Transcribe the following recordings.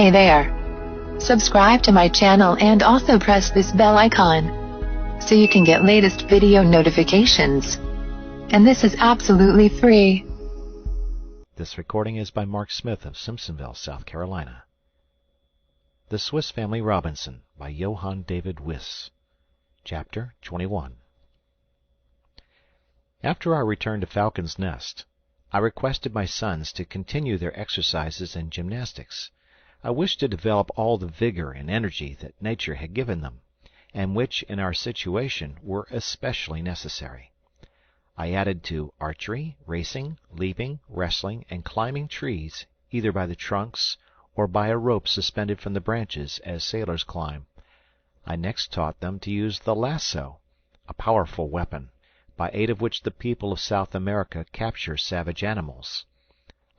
Hey there. Subscribe to my channel and also press this bell icon so you can get latest video notifications. And this is absolutely free. This recording is by Mark Smith of Simpsonville, South Carolina. The Swiss Family Robinson by Johann David Wyss. Chapter 21. After our return to Falcon's Nest, I requested my sons to continue their exercises and gymnastics. I wished to develop all the vigor and energy that nature had given them, and which, in our situation, were especially necessary. I added to archery, racing, leaping, wrestling, and climbing trees, either by the trunks or by a rope suspended from the branches as sailors climb. I next taught them to use the lasso, a powerful weapon, by aid of which the people of South America capture savage animals.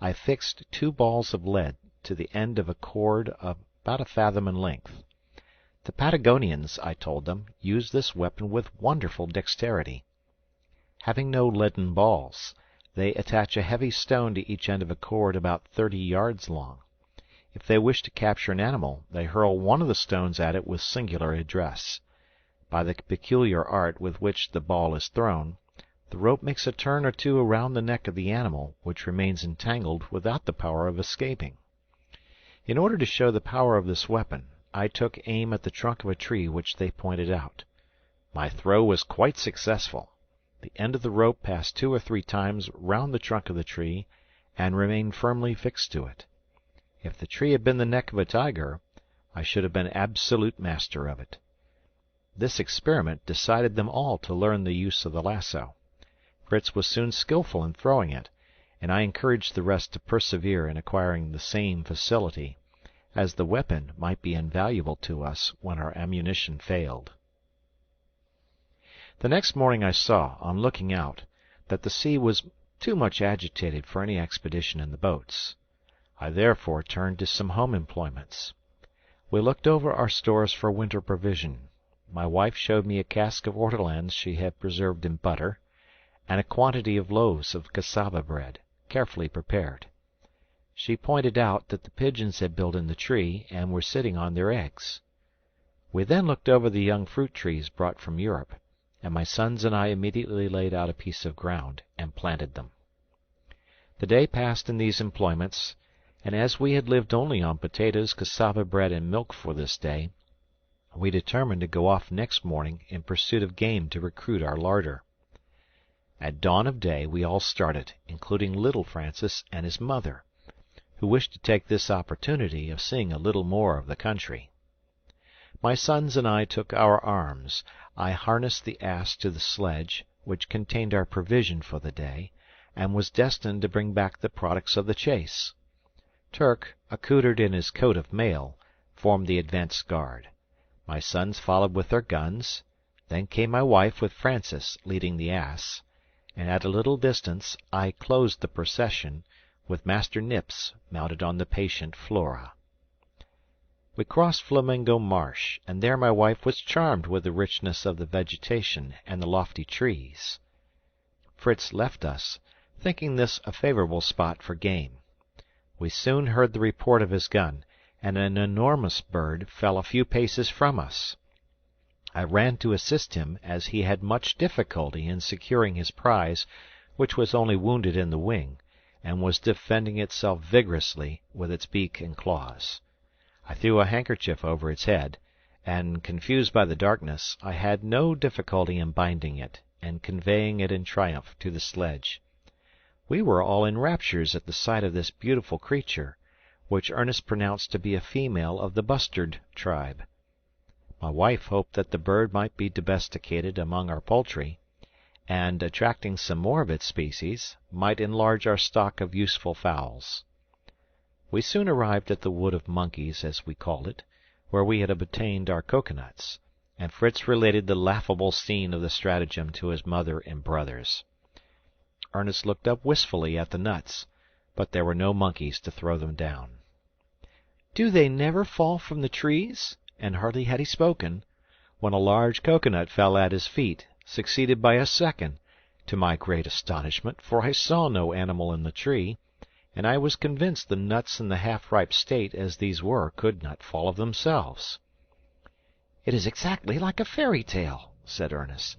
I fixed 2 balls of lead to the end of a cord of about 1 fathom in length. The Patagonians, I told them, use this weapon with wonderful dexterity. Having no leaden balls, they attach a heavy stone to each end of a cord about 30 yards long. If they wish to capture an animal, they hurl one of the stones at it with singular address. By the peculiar art with which the ball is thrown, the rope makes a turn or two around the neck of the animal, which remains entangled without the power of escaping. In order to show the power of this weapon, I took aim at the trunk of a tree which they pointed out. My throw was quite successful. The end of the rope passed 2 or 3 times round the trunk of the tree, and remained firmly fixed to it. If the tree had been the neck of a tiger, I should have been absolute master of it. This experiment decided them all to learn the use of the lasso. Fritz was soon skillful in throwing it, and I encouraged the rest to persevere in acquiring the same facility, as the weapon might be invaluable to us when our ammunition failed. The next morning I saw, on looking out, that the sea was too much agitated for any expedition in the boats. I therefore turned to some home employments. We looked over our stores for winter provision. My wife showed me a cask of ortolans she had preserved in butter, and a quantity of loaves of cassava bread, carefully prepared. She pointed out that the pigeons had built in the tree, and were sitting on their eggs. We then looked over the young fruit trees brought from Europe, and my sons and I immediately laid out a piece of ground, and planted them. The day passed in these employments, and as we had lived only on potatoes, cassava bread, and milk for this day, we determined to go off next morning in pursuit of game to recruit our larder. At dawn of day we all started, including little Francis and his mother, who wished to take this opportunity of seeing a little more of the country. My sons and I took our arms. I harnessed the ass to the sledge, which contained our provision for the day, and was destined to bring back the products of the chase. Turk, accoutred in his coat of mail, formed the advance guard. My sons followed with their guns. Then came my wife with Francis leading the ass, and at a little distance I closed the procession with Master Nips mounted on the patient Flora. We crossed Flamingo Marsh, and there my wife was charmed with the richness of the vegetation and the lofty trees. Fritz left us, thinking this a favorable spot for game. We soon heard the report of his gun, and an enormous bird fell a few paces from us. I ran to assist him, as he had much difficulty in securing his prize, which was only wounded in the wing, and was defending itself vigorously with its beak and claws. I threw a handkerchief over its head, and, confused by the darkness, I had no difficulty in binding it, and conveying it in triumph to the sledge. We were all in raptures at the sight of this beautiful creature, which Ernest pronounced to be a female of the bustard tribe. My wife hoped that the bird might be domesticated among our poultry, and, attracting some more of its species, might enlarge our stock of useful fowls. We soon arrived at the Wood of Monkeys, as we called it, where we had obtained our coconuts, and Fritz related the laughable scene of the stratagem to his mother and brothers. Ernest looked up wistfully at the nuts, but there were no monkeys to throw them down. "Do they never fall from the trees?" And hardly had he spoken, when a large coconut fell at his feet, succeeded by a second, to my great astonishment, for I saw no animal in the tree, and I was convinced the nuts in the half-ripe state as these were could not fall of themselves. "It is exactly like a fairy tale," said Ernest.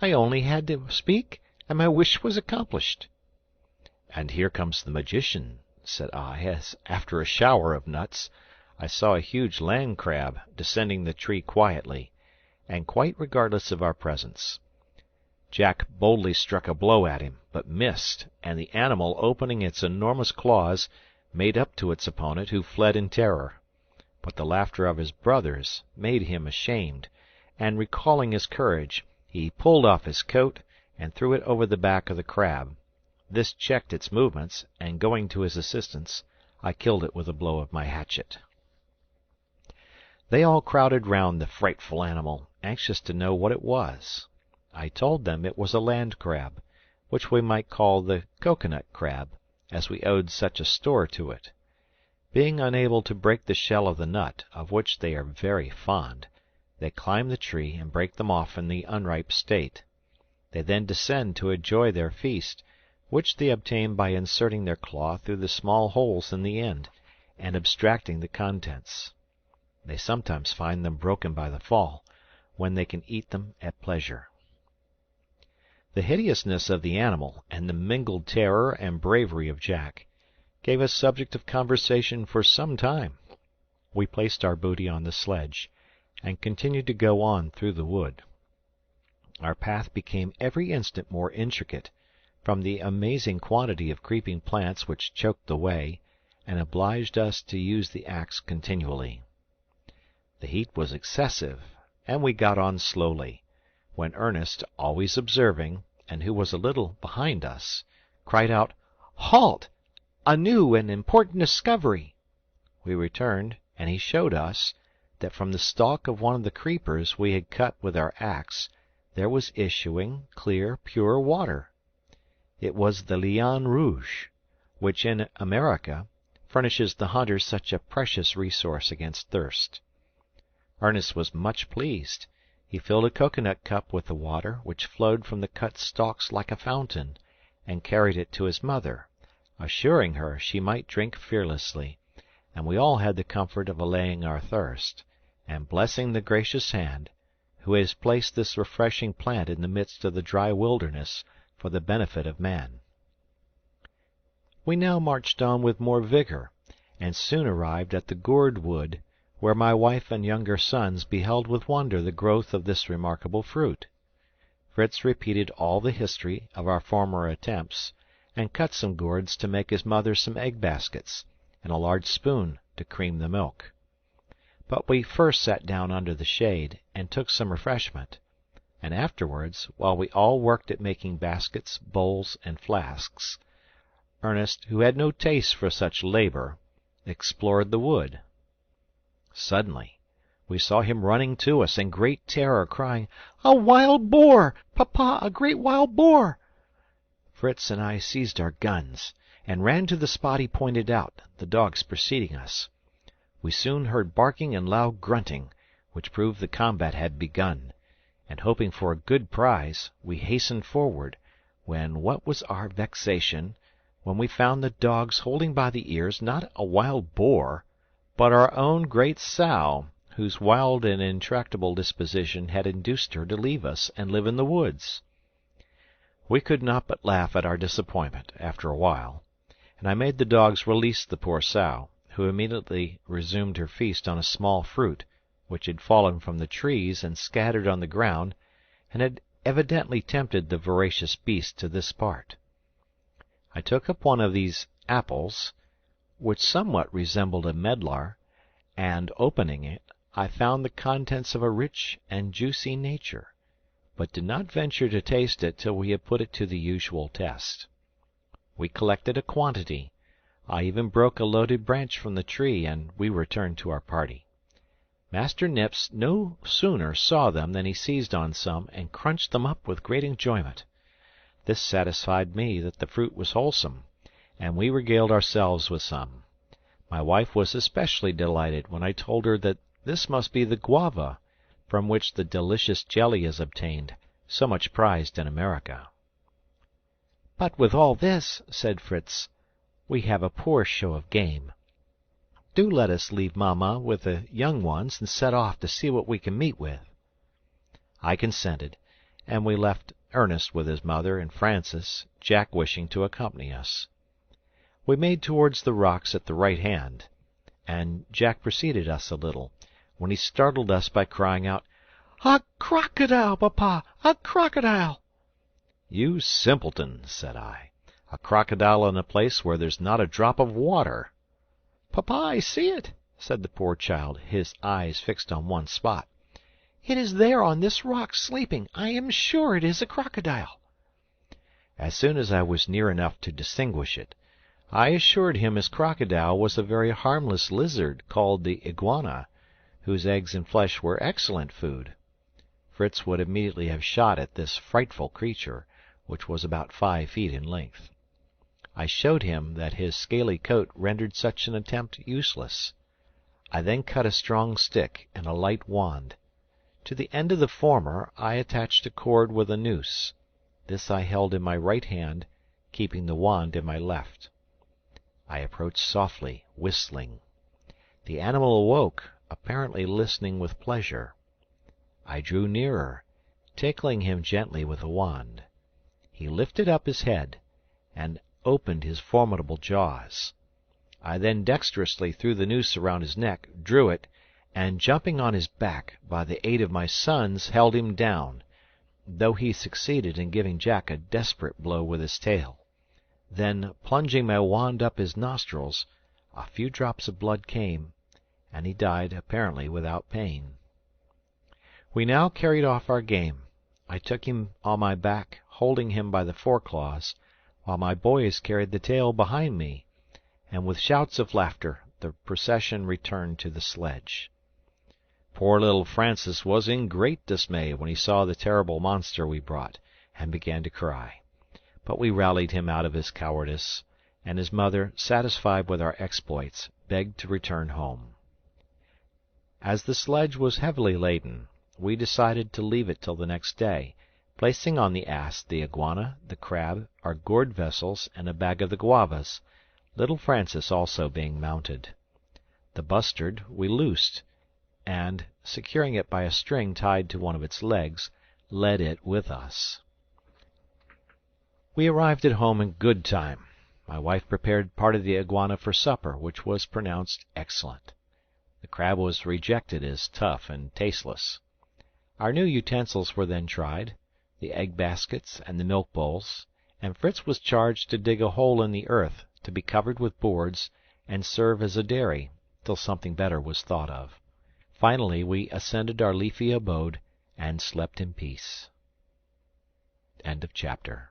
"I only had to speak, and my wish was accomplished." "And here comes the magician," said I, as, after a shower of nuts, I saw a huge land crab descending the tree quietly, and quite regardless of our presence. Jack boldly struck a blow at him, but missed, and the animal, opening its enormous claws, made up to its opponent, who fled in terror. But the laughter of his brothers made him ashamed, and recalling his courage, he pulled off his coat and threw it over the back of the crab. This checked its movements, and going to his assistance, I killed it with a blow of my hatchet. They all crowded round the frightful animal, anxious to know what it was. I told them it was a land crab, which we might call the cocoanut crab, as we owed such a store to it. Being unable to break the shell of the nut, of which they are very fond, they climb the tree and break them off in the unripe state. They then descend to enjoy their feast, which they obtain by inserting their claw through the small holes in the end, and abstracting the contents. They sometimes find them broken by the fall, when they can eat them at pleasure. The hideousness of the animal, and the mingled terror and bravery of Jack, gave us subject of conversation for some time. We placed our booty on the sledge, and continued to go on through the wood. Our path became every instant more intricate, from the amazing quantity of creeping plants which choked the way, and obliged us to use the axe continually. The heat was excessive, and we got on slowly, when Ernest, always observing, and who was a little behind us, cried out, "Halt! A new and important discovery!" We returned, and he showed us that from the stalk of one of the creepers we had cut with our axe there was issuing clear, pure water. It was the liane rouge, which in America furnishes the hunter such a precious resource against thirst. Ernest was much pleased. He filled a coconut cup with the water, which flowed from the cut stalks like a fountain, and carried it to his mother, assuring her she might drink fearlessly, and we all had the comfort of allaying our thirst, and blessing the gracious hand, who has placed this refreshing plant in the midst of the dry wilderness for the benefit of man. We now marched on with more vigor, and soon arrived at the gourd wood, where my wife and younger sons beheld with wonder the growth of this remarkable fruit. Fritz repeated all the history of our former attempts, and cut some gourds to make his mother some egg baskets, and a large spoon to cream the milk. But we first sat down under the shade, and took some refreshment, and afterwards, while we all worked at making baskets, bowls, and flasks, Ernest, who had no taste for such labour, explored the wood. Suddenly we saw him running to us in great terror, crying, "A wild boar! Papa, a great wild boar!" Fritz and I seized our guns, and ran to the spot he pointed out, the dogs preceding us. We soon heard barking and loud grunting, which proved the combat had begun, and hoping for a good prize, we hastened forward, when what was our vexation, when we found the dogs holding by the ears not a wild boar, but our own great sow, whose wild and intractable disposition had induced her to leave us and live in the woods. We could not but laugh at our disappointment, after a while, and I made the dogs release the poor sow, who immediately resumed her feast on a small fruit, which had fallen from the trees and scattered on the ground, and had evidently tempted the voracious beast to this part. I took up one of these apples, which somewhat resembled a medlar, and, opening it, I found the contents of a rich and juicy nature, but did not venture to taste it till we had put it to the usual test. We collected a quantity. I even broke a loaded branch from the tree, and we returned to our party. Master Nips no sooner saw them than he seized on some, and crunched them up with great enjoyment. This satisfied me that the fruit was wholesome, and we regaled ourselves with some. My wife was especially delighted when I told her that this must be the guava, from which the delicious jelly is obtained, so much prized in America. "But with all this," said Fritz, We have a poor show of game. Do let us leave Mamma with the young ones and set off to see what we can meet with." I consented, and we left Ernest with his mother and Francis, Jack wishing to accompany us. We made towards the rocks at the right hand, and Jack preceded us a little, when he startled us by crying out, "A crocodile, Papa! A crocodile!" "You simpleton," said I. "A crocodile in a place where there's not a drop of water!" "Papa, I see it," said the poor child, his eyes fixed on one spot. "It is there on this rock, sleeping. I am sure it is a crocodile." As soon as I was near enough to distinguish it, I assured him his crocodile was a very harmless lizard called the iguana, whose eggs and flesh were excellent food. Fritz would immediately have shot at this frightful creature, which was about 5 feet in length. I showed him that his scaly coat rendered such an attempt useless. I then cut a strong stick and a light wand. To the end of the former I attached a cord with a noose. This I held in my right hand, keeping the wand in my left. I approached softly, whistling. The animal awoke, apparently listening with pleasure. I drew nearer, tickling him gently with the wand. He lifted up his head, and opened his formidable jaws. I then dexterously threw the noose around his neck, drew it, and jumping on his back, by the aid of my sons, held him down, though he succeeded in giving Jack a desperate blow with his tail. Then, plunging my wand up his nostrils, a few drops of blood came, and he died apparently without pain. We now carried off our game. I took him on my back, holding him by the foreclaws, while my boys carried the tail behind me, and with shouts of laughter the procession returned to the sledge. Poor little Francis was in great dismay when he saw the terrible monster we brought, and began to cry. But we rallied him out of his cowardice, and his mother, satisfied with our exploits, begged to return home. As the sledge was heavily laden, we decided to leave it till the next day, placing on the ass the iguana, the crab, our gourd vessels, and a bag of the guavas, little Francis also being mounted. The bustard we loosed, and, securing it by a string tied to one of its legs, led it with us. We arrived at home in good time. My wife prepared part of the iguana for supper, which was pronounced excellent. The crab was rejected as tough and tasteless. Our new utensils were then tried, the egg baskets and the milk bowls, and Fritz was charged to dig a hole in the earth, to be covered with boards, and serve as a dairy, till something better was thought of. Finally we ascended our leafy abode, and slept in peace. End of chapter.